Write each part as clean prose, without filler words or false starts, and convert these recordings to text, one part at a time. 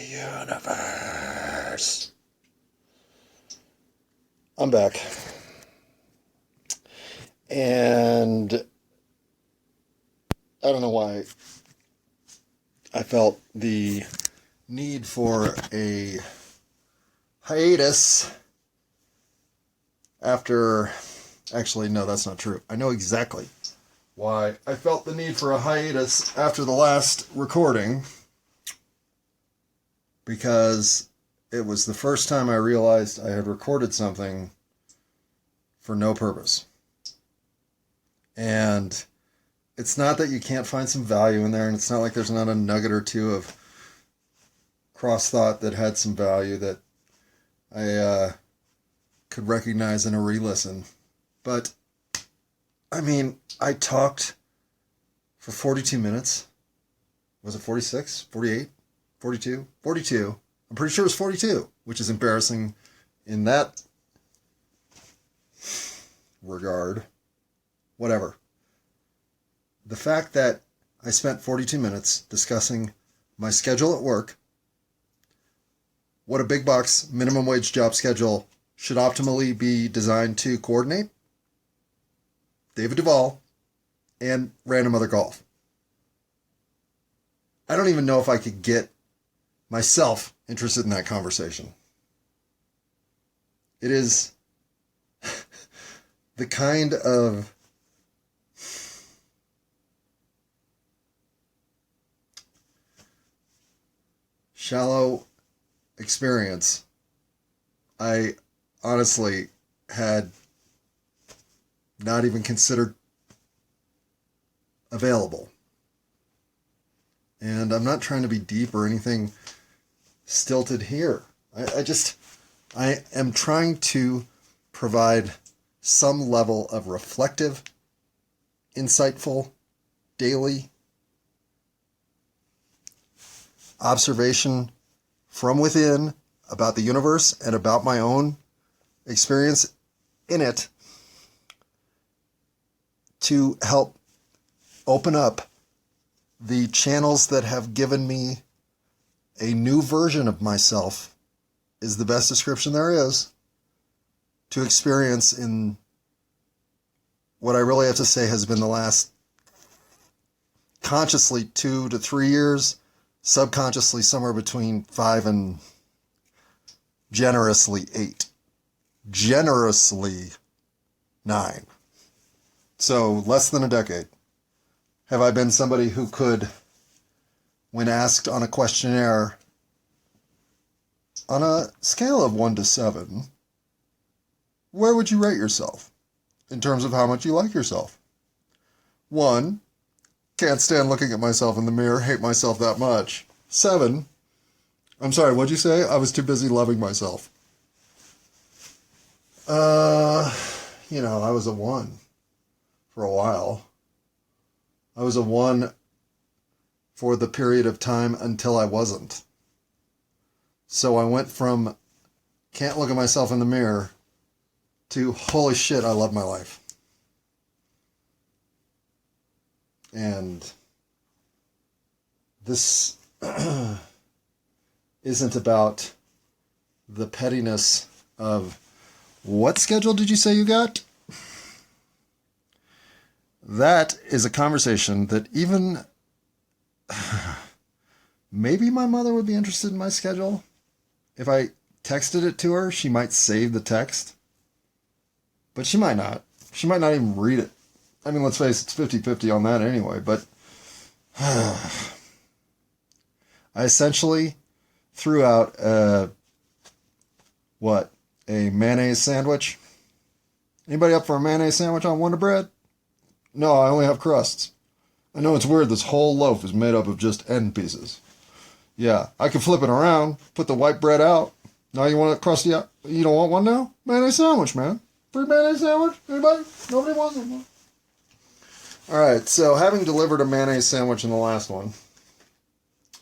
universe. I'm back. And I don't know why I felt the need for a hiatus after... Actually, no, that's not true. I know exactly why I felt the need for a hiatus after the last recording. Because it was the first time I realized I had recorded something for no purpose. And it's not that you can't find some value in there, and it's not like there's not a nugget or two of cross thought that had some value that I could recognize in a re-listen. But, I mean, I talked for 42 minutes. Was it 46? 48? 42? 42. I'm pretty sure it was 42, which is embarrassing in that regard. Whatever. The fact that I spent 42 minutes discussing my schedule at work, what a big box minimum wage job schedule should optimally be designed to coordinate, David Duvall, and random other golf. I don't even know if I could get myself interested in that conversation. It is the kind of shallow experience I honestly had not even considered available. And I'm not trying to be deep or anything stilted here. I am trying to provide some level of reflective, insightful, daily observation from within about the universe and about my own experience in it to help open up the channels that have given me a new version of myself, is the best description there is, to experience in what I really have to say has been the last consciously 2 to 3 years, subconsciously somewhere between 5 and generously 8. Generously 9. So less than a decade. Have I been somebody who could, when asked on a questionnaire, on a scale of 1 to 7, where would you rate yourself in terms of how much you like yourself? 1, can't stand looking at myself in the mirror, hate myself that much. 7, I'm sorry, what'd you say? I was too busy loving myself. I was a 1 for a while. I was a 1 for the period of time until I wasn't. So I went from can't look at myself in the mirror to holy shit, I love my life. And this isn't about the pettiness of what schedule did you say you got? That is a conversation that even maybe my mother would be interested in my schedule. If I texted it to her, she might save the text. But she might not. She might not even read it. I mean, let's face it, it's 50-50 on that anyway. But I essentially threw out a mayonnaise sandwich. Anybody up for a mayonnaise sandwich on Wonder Bread? No, I only have crusts. I know it's weird, this whole loaf is made up of just end pieces. Yeah, I can flip it around, put the white bread out. Now you want a crusty out? You don't want one now? Mayonnaise sandwich, man. Free mayonnaise sandwich? Anybody? Nobody wants one. Alright, so having delivered a mayonnaise sandwich in the last one,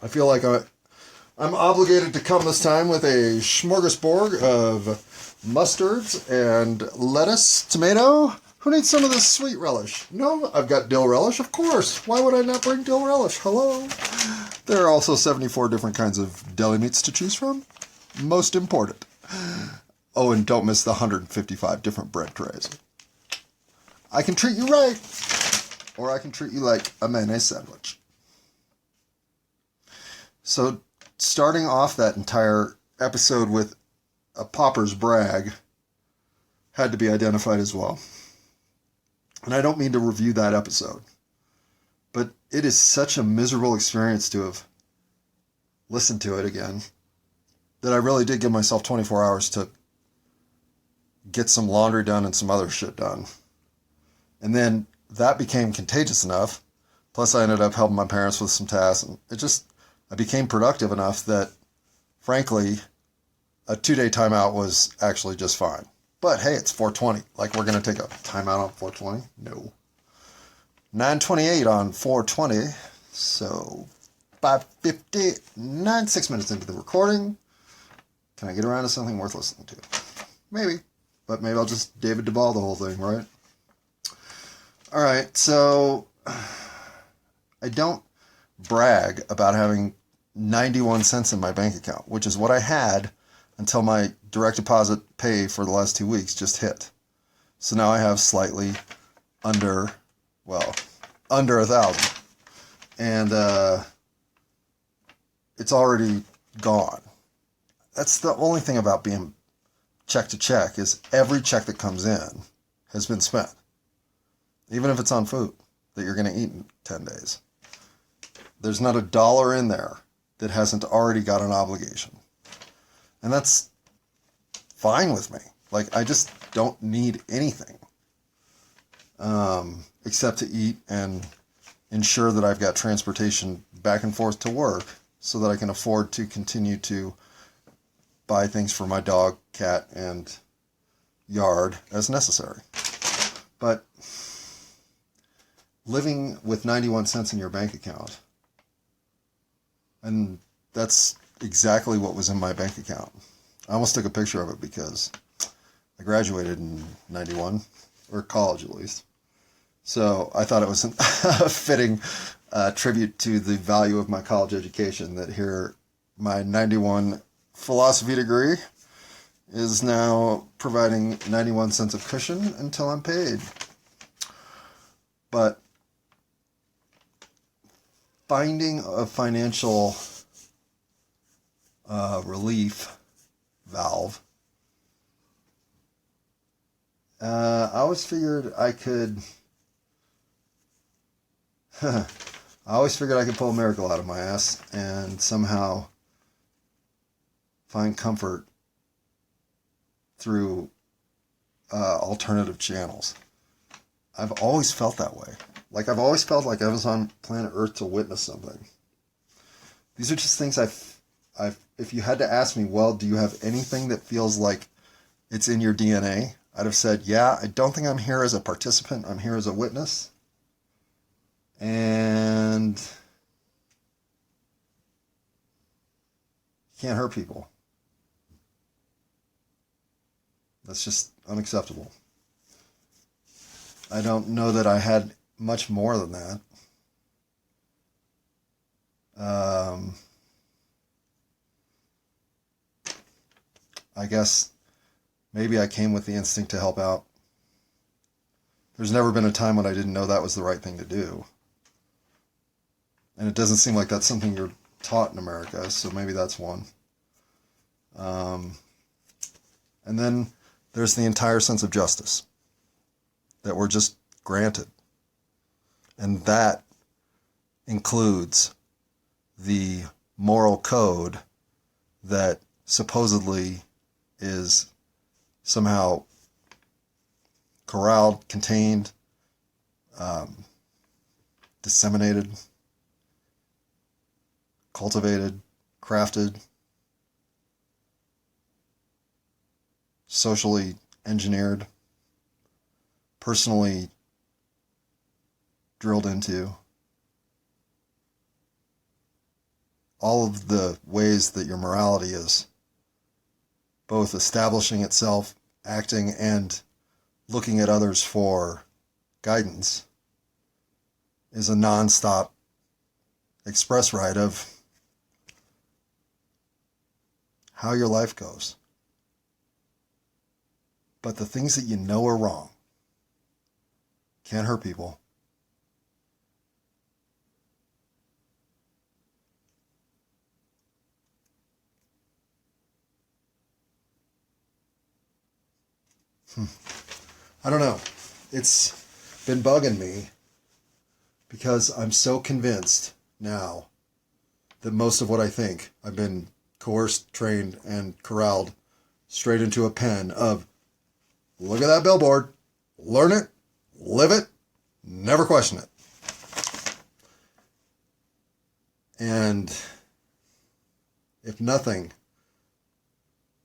I feel like I'm obligated to come this time with a smorgasbord of mustards and lettuce, tomato. Who needs some of this sweet relish? No, I've got dill relish, of course. Why would I not bring dill relish? Hello? There are also 74 different kinds of deli meats to choose from. Most important. Oh, and don't miss the 155 different bread trays. I can treat you right, or I can treat you like a mayonnaise sandwich. So, starting off that entire episode with a pauper's brag had to be identified as well. And I don't mean to review that episode, but it is such a miserable experience to have listened to it again that I really did give myself 24 hours to get some laundry done and some other shit done. And then that became contagious enough. Plus I ended up helping my parents with some tasks, and I became productive enough that, frankly, a 2-day timeout was actually just fine. But hey, it's 420. Like, we're going to take a timeout on 420? No. 9:28 on 420. So, 5:59, 6 minutes into the recording. Can I get around to something worth listening to? Maybe. But maybe I'll just David Duvall the whole thing, right? Alright, so I don't brag about having 91 cents in my bank account, which is what I had until my direct deposit pay for the last 2 weeks just hit. So now I have slightly under 1,000. And it's already gone. That's the only thing about being check to check, is every check that comes in has been spent. Even if it's on food that you're going to eat in 10 days. There's not a dollar in there that hasn't already got an obligation. And that's fine with me. Like, I just don't need anything except to eat and ensure that I've got transportation back and forth to work so that I can afford to continue to buy things for my dog, cat, and yard as necessary. But living with 91 cents in your bank account, and that's exactly what was in my bank account. I almost took a picture of it because I graduated in 91, or college at least. So I thought it was a fitting tribute to the value of my college education that here my 91 philosophy degree is now providing 91 cents of cushion until I'm paid. But finding a financial relief valve, I always figured I could pull a miracle out of my ass and somehow find comfort through alternative channels. I've always felt that way. Like, I've always felt like I was on planet Earth to witness something. These are just things if you had to ask me, well, do you have anything that feels like it's in your DNA? I'd have said, yeah, I don't think I'm here as a participant. I'm here as a witness. And you can't hurt people. That's just unacceptable. I don't know that I had much more than that. I guess maybe I came with the instinct to help out. There's never been a time when I didn't know that was the right thing to do. And it doesn't seem like that's something you're taught in America, so maybe that's one. And then there's the entire sense of justice that we're just granted. And that includes the moral code that supposedly is somehow corralled, contained, disseminated, cultivated, crafted, socially engineered, personally drilled into. All of the ways that your morality is both establishing itself, acting, and looking at others for guidance is a non-stop express ride of how your life goes. But the things that you know are wrong can't hurt people. I don't know. It's been bugging me because I'm so convinced now that most of what I think, I've been coerced, trained, and corralled straight into a pen of, look at that billboard, learn it, live it, never question it. And if nothing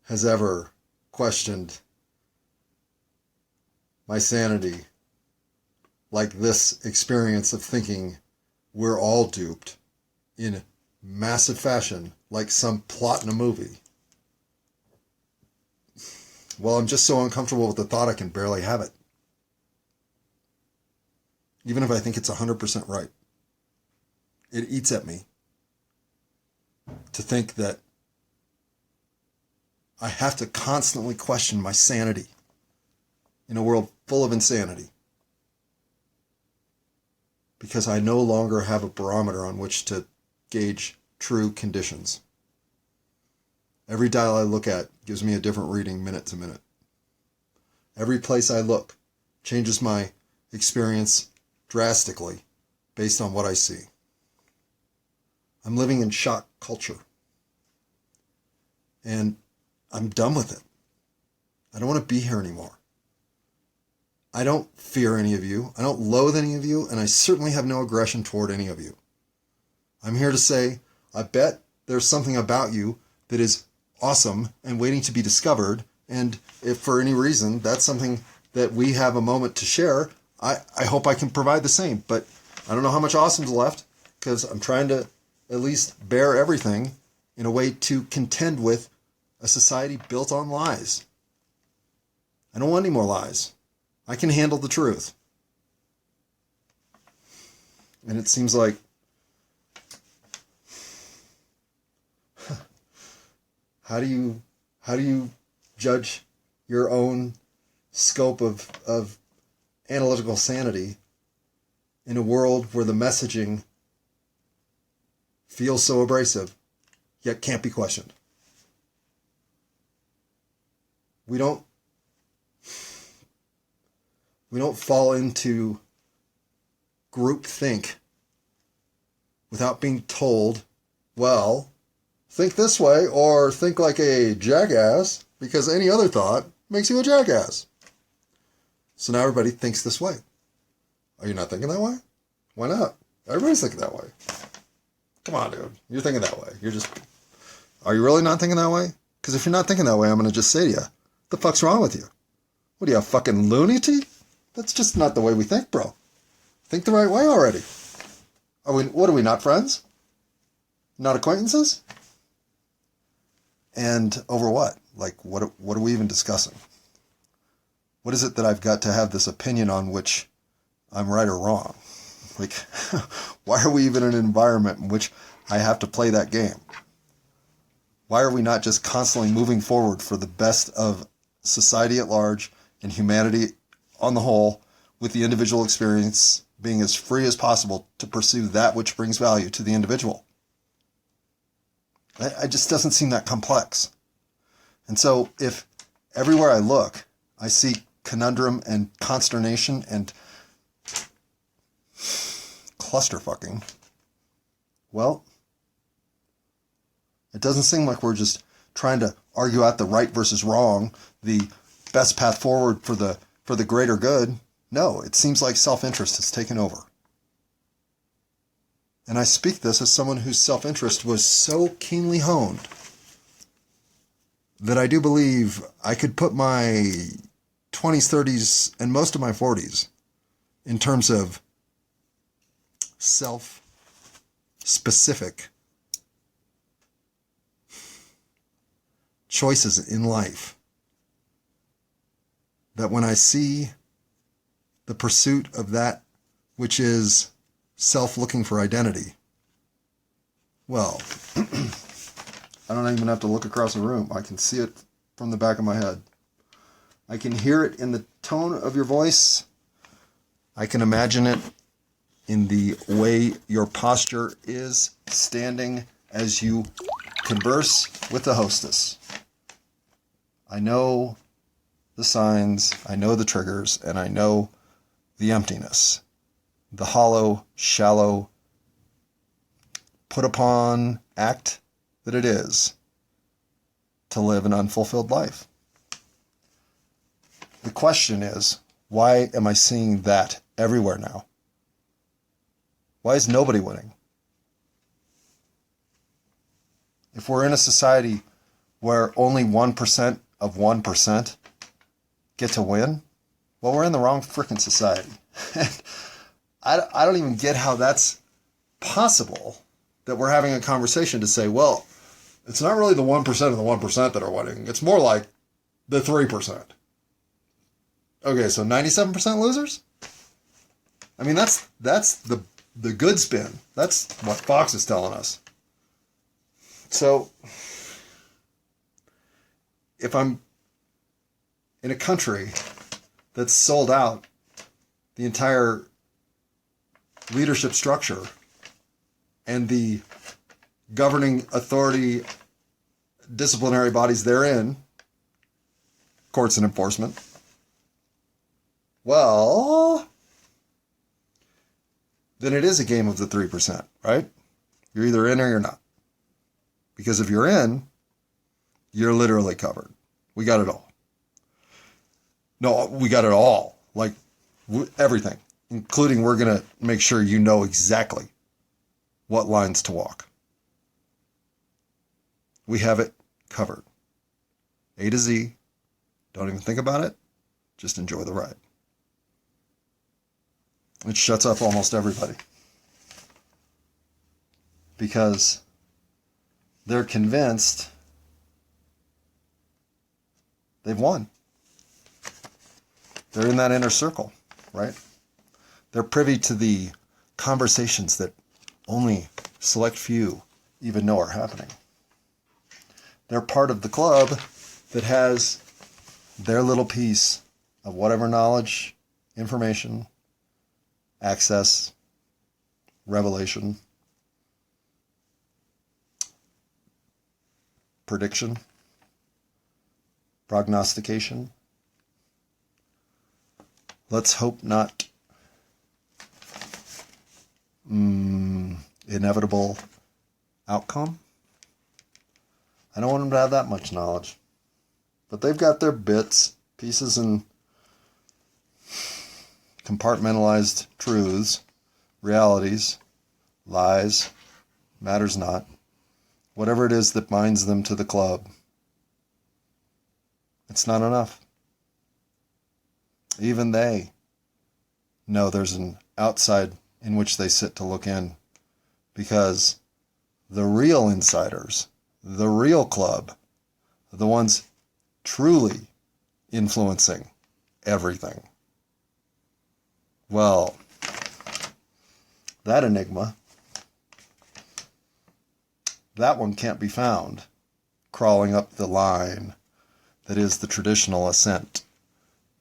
has ever questioned my sanity like this experience of thinking we're all duped in massive fashion, like some plot in a movie, well, I'm just so uncomfortable with the thought I can barely have it. Even if I think it's 100% right. It eats at me to think that I have to constantly question my sanity in a world full of insanity, because I no longer have a barometer on which to gauge true conditions. Every dial I look at gives me a different reading minute to minute. Every place I look changes my experience drastically based on what I see. I'm living in shock culture. And I'm done with it. I don't want to be here anymore. I don't fear any of you. I don't loathe any of you. And I certainly have no aggression toward any of you. I'm here to say, I bet there's something about you that is awesome and waiting to be discovered. And if for any reason that's something that we have a moment to share, I hope I can provide the same. But I don't know how much awesome's left, because I'm trying to at least bear everything in a way to contend with a society built on lies. I don't want any more lies. I can handle the truth. And it seems like how do you judge your own scope of analytical sanity in a world where the messaging feels so abrasive yet can't be questioned? We don't fall into groupthink without being told, well, think this way or think like a jackass, because any other thought makes you a jackass. So now everybody thinks this way. Are you not thinking that way? Why not? Everybody's thinking that way. Come on, dude. You're thinking that way. Are you really not thinking that way? Because if you're not thinking that way, I'm going to just say to you, the fuck's wrong with you? What are you, a fucking lunatic? That's just not the way we think, bro. Think the right way already. What are we, not friends? Not acquaintances? And over what? Like, what are we even discussing? What is it that I've got to have this opinion on which I'm right or wrong? Like, why are we even in an environment in which I have to play that game? Why are we not just constantly moving forward for the best of society at large and humanity on the whole, with the individual experience being as free as possible to pursue that which brings value to the individual? It just doesn't seem that complex. And so if everywhere I look, I see conundrum and consternation and clusterfucking, well, it doesn't seem like we're just trying to argue out the right versus wrong, the best path forward for the greater good. No, it seems like self-interest has taken over. And I speak this as someone whose self-interest was so keenly honed that I do believe I could put my 20s, 30s, and most of my 40s in terms of self-specific choices in life, that when I see the pursuit of that which is self looking for identity, well, I don't even have to look across the room. I can see it from the back of my head. I can hear it in the tone of your voice. I can imagine it in the way your posture is standing as you converse with the hostess. I know the signs, I know the triggers, and I know the emptiness. The hollow, shallow, put upon act that it is to live an unfulfilled life. The question is, why am I seeing that everywhere now? Why is nobody winning? If we're in a society where only 1% of 1% get to win, well, we're in the wrong freaking society. I don't even get how that's possible that we're having a conversation to say, well, it's not really the 1% of the 1% that are winning. It's more like the 3%. Okay, so 97% losers? I mean, that's the good spin. That's what Fox is telling us. So, if I'm in a country that's sold out the entire leadership structure and the governing authority disciplinary bodies therein, courts and enforcement, well, then it is a game of the 3%, right? You're either in or you're not. Because if you're in, you're literally covered. We got it all. No, we got it all. Like everything, including we're going to make sure you know exactly what lines to walk. We have it covered. A to Z. Don't even think about it. Just enjoy the ride. It shuts up almost everybody. Because they're convinced they've won. They're in that inner circle, right? They're privy to the conversations that only select few even know are happening. They're part of the club that has their little piece of whatever knowledge, information, access, revelation, prediction, prognostication. Let's hope not inevitable outcome. I don't want them to have that much knowledge. But they've got their bits, pieces, and compartmentalized truths, realities, lies, matters not. Whatever it is that binds them to the club, it's not enough. Even they know there's an outside in which they sit to look in, because the real insiders, the real club, are the ones truly influencing everything. Well, that enigma, that one can't be found crawling up the line that is the traditional ascent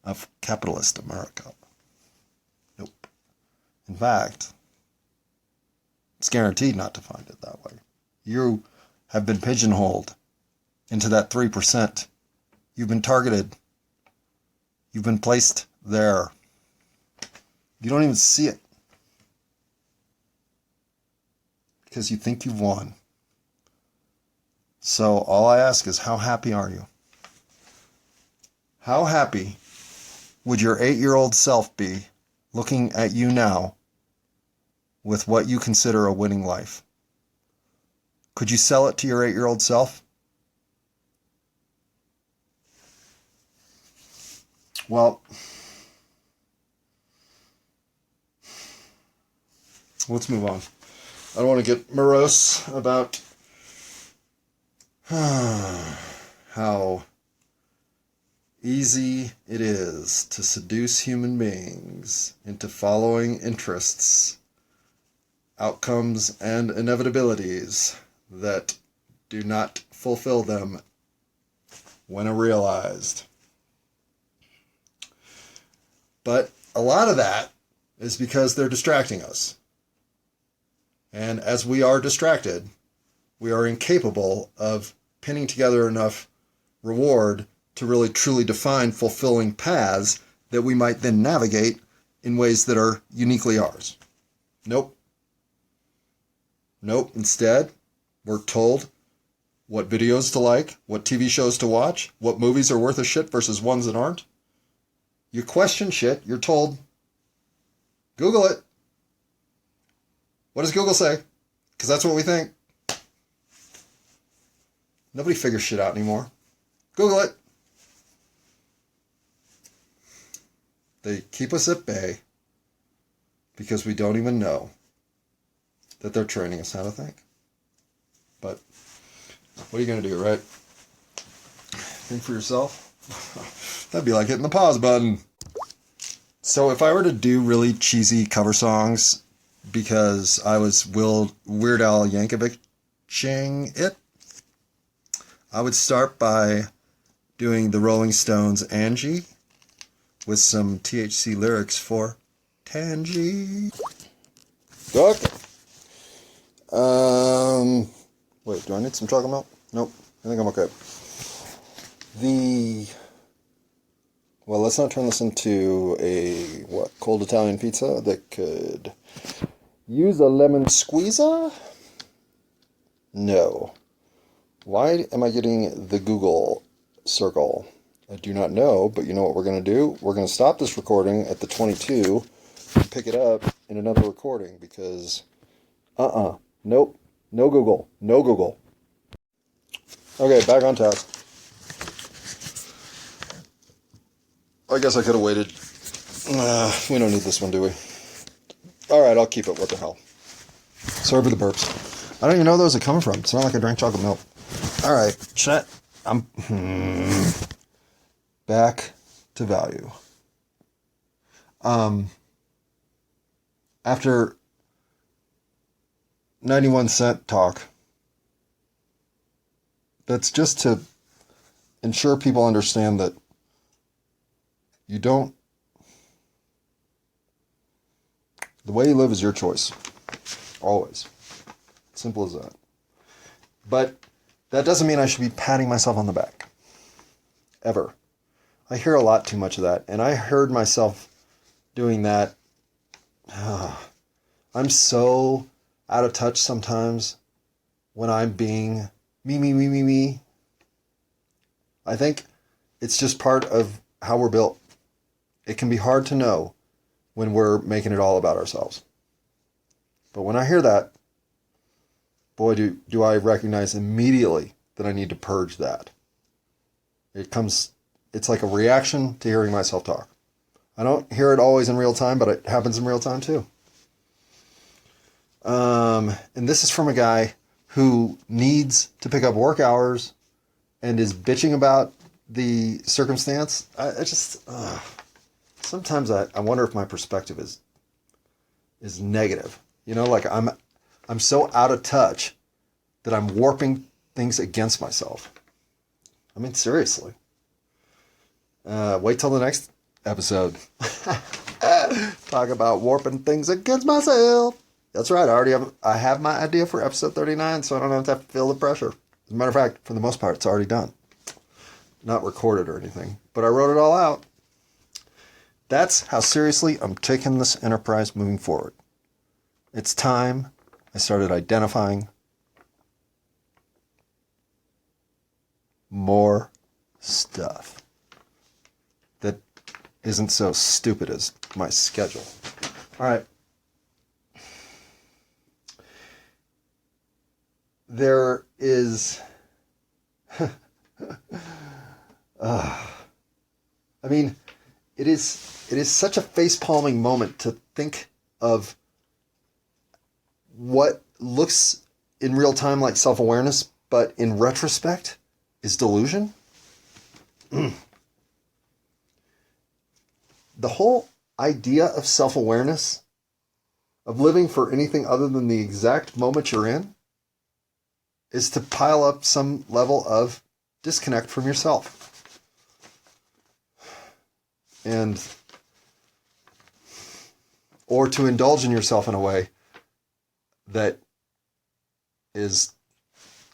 of capitalist America. Nope. In fact, it's guaranteed not to find it that way. You have been pigeonholed into that 3%. You've been targeted. You've been placed there. You don't even see it because you think you've won. So all I ask is, how happy are you? How happy would your 8-year-old self be looking at you now with what you consider a winning life? Could you sell it to your 8-year-old self? Well, let's move on. I don't want to get morose about how easy it is to seduce human beings into following interests, outcomes, and inevitabilities that do not fulfill them when realized. But a lot of that is because they're distracting us. And as we are distracted, we are incapable of pinning together enough reward to really truly define fulfilling paths that we might then navigate in ways that are uniquely ours. Nope. Instead, we're told what videos to like, what TV shows to watch, what movies are worth a shit versus ones that aren't. You question shit, you're told, Google it. What does Google say? Because that's what we think. Nobody figures shit out anymore. Google it. They keep us at bay because we don't even know that they're training us how to think. But what are you going to do, right? Think for yourself? That'd be like hitting the pause button. So if I were to do really cheesy cover songs because I was Weird Al Yankovicing it, I would start by doing the Rolling Stones' Angie with some THC lyrics for Tangy. Okay. Wait, do I need some chocolate milk? Nope, I think I'm okay. Well, let's not turn this into a, cold Italian pizza that could use a lemon squeezer? No. Why am I getting the Google circle? I do not know, but you know what we're going to do? We're going to stop this recording at the 22 and pick it up in another recording because, nope, no Google, no Google. Okay, back on task. I guess I could have waited. We don't need this one, do we? Alright, I'll keep it. What the hell. Sorry for the burps. I don't even know where those are coming from. It's not like I drank chocolate milk. Alright, chat. I'm back to value. After 91 cent talk, that's just to ensure people understand that you don't... The way you live is your choice. Always. Simple as that. But that doesn't mean I should be patting myself on the back. Ever. I hear a lot too much of that. And I heard myself doing that. I'm so out of touch sometimes when I'm being me. I think it's just part of how we're built. It can be hard to know when we're making it all about ourselves. But when I hear that, boy, do I recognize immediately that I need to purge that. It's like a reaction to hearing myself talk. I don't hear it always in real time, but it happens in real time too. And this is from a guy who needs to pick up work hours and is bitching about the circumstance. Sometimes I wonder if my perspective is negative. You know, like I'm so out of touch that I'm warping things against myself. I mean, seriously. Wait till the next episode. Talk about warping things against myself. That's right. I have my idea for episode 39, so I don't have to feel the pressure. As a matter of fact, for the most part, it's already done. Not recorded or anything, but I wrote it all out. That's how seriously I'm taking this enterprise moving forward. It's time I started identifying more stuff that isn't so stupid as my schedule. All right. There is... I mean, it is such a face-palming moment to think of what looks in real time like self-awareness, but in retrospect is delusion. The whole idea of self-awareness, of living for anything other than the exact moment you're in, is to pile up some level of disconnect from yourself. Or to indulge in yourself in a way that is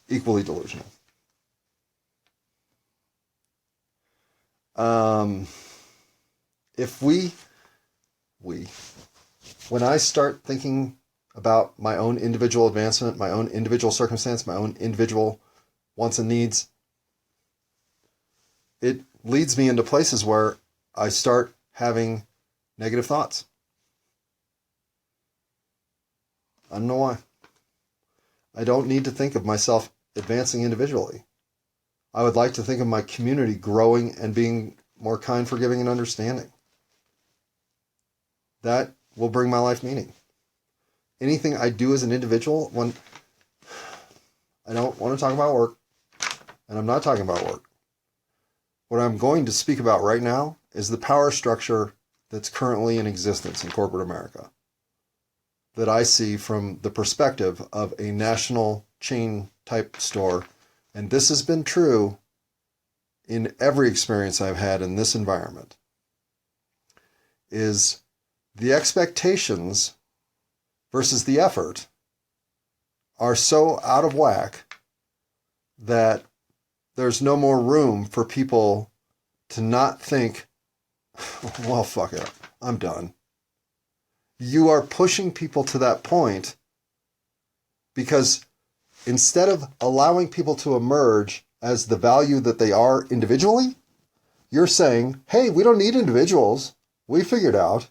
equally delusional. When I start thinking about my own individual advancement, my own individual circumstance, my own individual wants and needs, it leads me into places where I start having negative thoughts. I don't know why. I don't need to think of myself advancing individually. I would like to think of my community growing and being more kind, forgiving, and understanding. That will bring my life meaning. Anything I do as an individual, when I don't want to talk about work, and I'm not talking about work. What I'm going to speak about right now is the power structure that's currently in existence in corporate America, that I see from the perspective of a national chain type store. And this has been true in every experience I've had in this environment, is the expectations versus the effort are so out of whack that there's no more room for people to not think, well, fuck it, I'm done. You are pushing people to that point because instead of allowing people to emerge as the value that they are individually, you're saying, hey, we don't need individuals. We figured out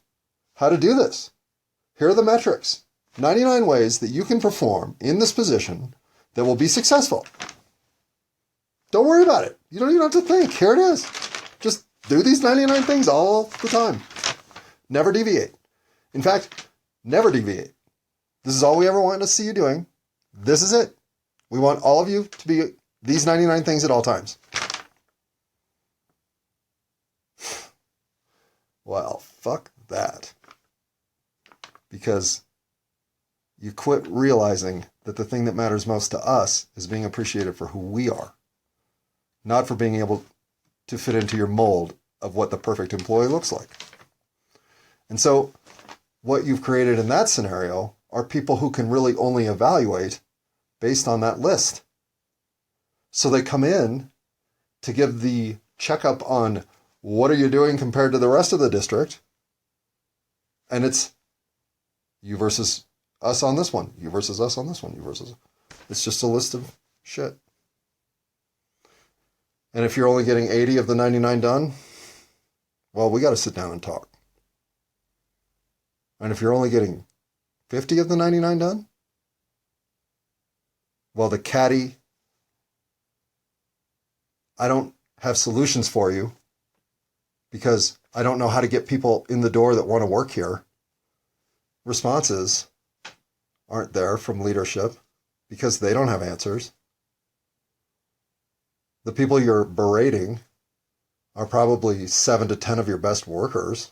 how to do this. Here are the metrics. 99 ways that you can perform in this position that will be successful. Don't worry about it. You don't even have to think. Here it is. Just do these 99 things all the time. Never deviate. In fact, never deviate. This is all we ever want to see you doing. This is it. We want all of you to be these 99 things at all times. Well, fuck that. Because you quit realizing that the thing that matters most to us is being appreciated for who we are, not for being able to fit into your mold of what the perfect employee looks like. And so what you've created in that scenario are people who can really only evaluate based on that list. So they come in to give the checkup on what are you doing compared to the rest of the district, and it's you versus us on this one, you versus us on this one, you versus... It's just a list of shit. And if you're only getting 80 of the 99 done, well, we got to sit down and talk. And if you're only getting 50 of the 99 done, well, the catty, I don't have solutions for you because I don't know how to get people in the door that want to work here. Responses aren't there from leadership because they don't have answers. The people you're berating are probably 7 to 10 of your best workers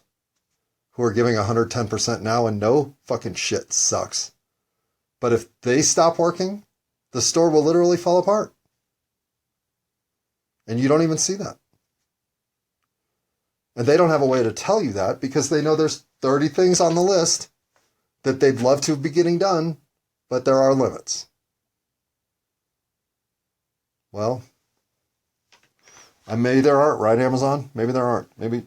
who are giving 110% now, and no fucking shit sucks. But if they stop working, the store will literally fall apart. And you don't even see that. And they don't have a way to tell you that because they know there's 30 things on the list that they'd love to be getting done, but there are limits. Well, maybe there aren't, right, Amazon? Maybe there aren't. Maybe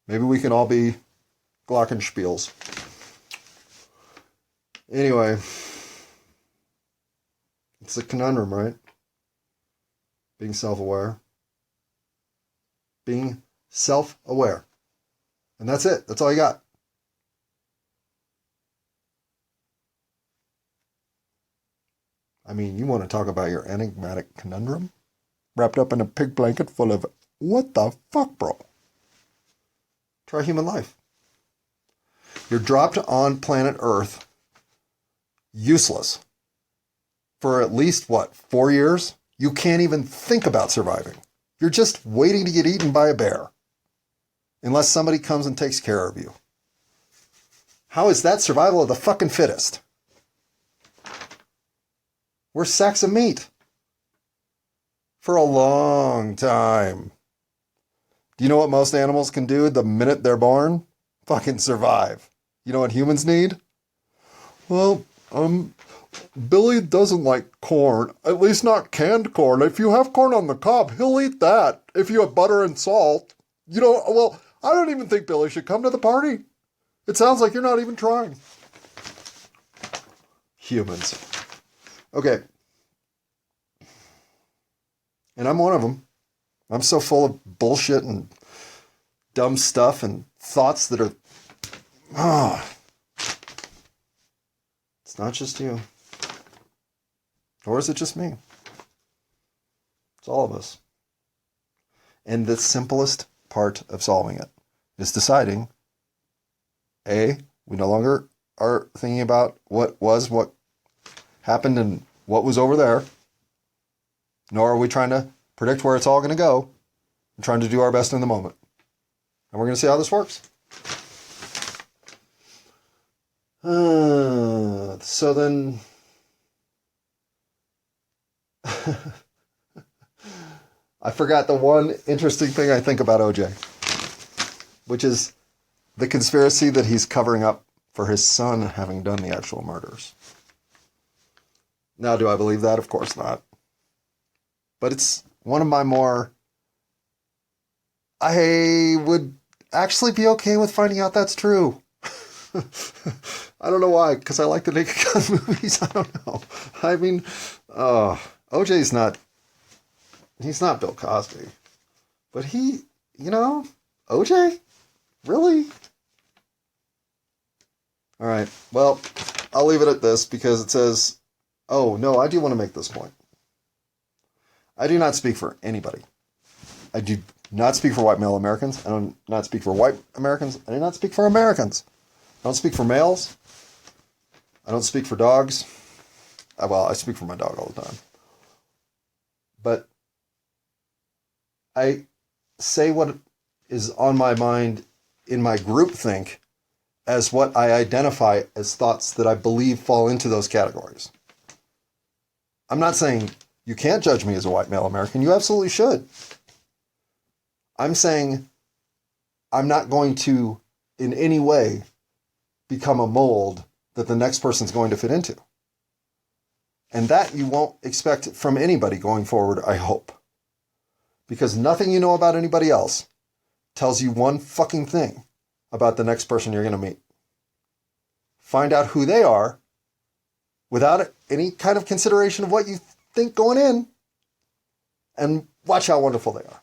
we can all be glockenspiels. Anyway, it's a conundrum, right? Being self-aware. Being self-aware. And that's it. That's all you got. I mean, you want to talk about your enigmatic conundrum? Wrapped up in a pig blanket full of what the fuck, bro? Try human life. You're dropped on planet Earth, useless, for at least, 4 years? You can't even think about surviving. You're just waiting to get eaten by a bear. Unless somebody comes and takes care of you. How is that survival of the fucking fittest? were sacks of meat. For a long time. Do you know what most animals can do the minute they're born? Fucking survive. You know what humans need? Well, Billy doesn't like corn. At least not canned corn. If you have corn on the cob, he'll eat that. If you have butter and salt. Well, I don't even think Billy should come to the party. It sounds like you're not even trying. Humans. Okay. And I'm one of them. I'm so full of bullshit and dumb stuff and thoughts that are... It's not just you. Or is it just me? It's all of us. And the simplest part of solving it is deciding, A, we no longer are thinking about what happened and what was over there, nor are we trying to predict where it's all going to go. We're trying to do our best in the moment. And we're going to see how this works. So then... I forgot the one interesting thing I think about OJ, which is the conspiracy that he's covering up for his son having done the actual murders. Now, do I believe that? Of course not. But it's one of my more... I would actually be okay with finding out that's true. I don't know why, because I like the Naked Gun movies. I don't know. I mean, OJ's not... He's not Bill Cosby. But OJ? Really? All right. Well, I'll leave it at this because it says... Oh, no, I do want to make this point. I do not speak for anybody. I do not speak for white male Americans. I do not speak for white Americans. I do not speak for Americans. I don't speak for males. I don't speak for dogs. Well, I speak for my dog all the time. But I say what is on my mind in my groupthink as what I identify as thoughts that I believe fall into those categories. I'm not saying you can't judge me as a white male American. You absolutely should. I'm saying I'm not going to, in any way, become a mold that the next person's going to fit into. And that you won't expect from anybody going forward, I hope. Because nothing you know about anybody else tells you one fucking thing about the next person you're going to meet. Find out who they are without any kind of consideration of what you think going in, and watch how wonderful they are.